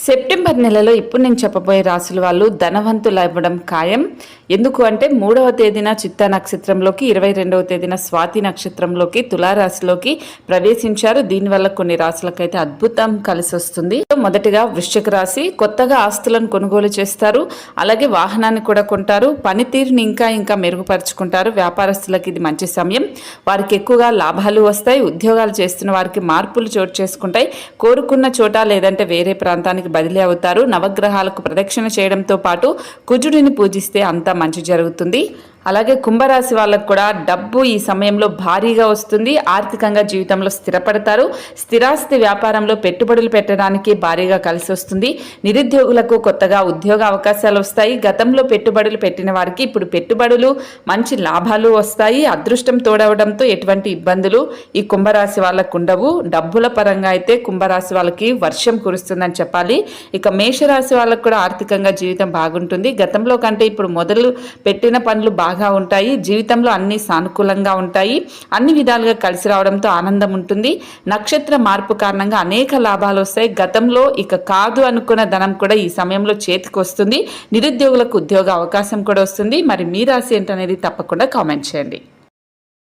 September నెలలో ఇప్పుడు నేను చెప్పబోయే రాసుల వాళ్ళు ధనవంతులు అవ్వడం ఖాయం. ఎందుకు అంటే 3వ తేదీన చిత్తా నక్షత్రంలోకి, 22వ తేదీన స్వాతి నక్షత్రంలోకి, తులారాశిలోకి ప్రవేశించారు. దీనివల్ల కొన్ని రాశులకైతే అద్భుతం కలిసి వస్తుంది. మొదటిగా వృశ్చిక రాశి, కొత్తగా ఆస్తులను కొనుగోలు చేస్తారు, అలాగే వాహనాన్ని కూడా కొంటారు, పనితీరుని ఇంకా మెరుగుపరుచుకుంటారు. వ్యాపారస్తులకి ఇది మంచి సమయం, వారికి ఎక్కువగా లాభాలు వస్తాయి. ఉద్యోగాలు చేస్తున్న వారికి మార్పులు చోటు చేసుకుంటాయి. కోరుకున్న చోట లేదంటే వేరే ప్రాంతానికి బదిలీ అవుతారు. నవగ్రహాలకు ప్రదక్షిణ చేయడంతో పాటు కుజుడిని పూజిస్తే అంతా మంచి జరుగుతుంది. అలాగే కుంభరాశి వాళ్ళకు కూడా డబ్బు ఈ సమయంలో భారీగా వస్తుంది. ఆర్థికంగా జీవితంలో స్థిరపడతారు. స్థిరాస్తి వ్యాపారంలో పెట్టుబడులు పెట్టడానికి భారీగా కలిసి వస్తుంది. నిరుద్యోగులకు కొత్తగా ఉద్యోగ అవకాశాలు వస్తాయి. గతంలో పెట్టుబడులు పెట్టిన వారికి ఇప్పుడు పెట్టుబడులు మంచి లాభాలు వస్తాయి. అదృష్టం తోడవడంతో ఎటువంటి ఇబ్బందులు ఈ కుంభరాశి వాళ్ళకు ఉండవు. డబ్బుల పరంగా అయితే కుంభరాశి వాళ్ళకి వర్షం కురుస్తుందని చెప్పాలి. ఇక మేషరాశి వాళ్ళకు కూడా ఆర్థికంగా జీవితం బాగుంటుంది. గతంలో కంటే ఇప్పుడు మొదలు పెట్టిన పనులు బాగా ఉంటాయి. జీవితంలో అన్ని సానుకూలంగా ఉంటాయి. అన్ని విధాలుగా కలిసి రావడంతో ఆనందం ఉంటుంది. నక్షత్ర మార్పు కారణంగా అనేక లాభాలు వస్తాయి. గతంలో ఇక కాదు అనుకున్న ధనం కూడా ఈ సమయంలో చేతికి వస్తుంది. నిరుద్యోగులకు ఉద్యోగ అవకాశం కూడా వస్తుంది. మరి మీ రాశి ఏంటనేది తప్పకుండా కామెంట్ చేయండి.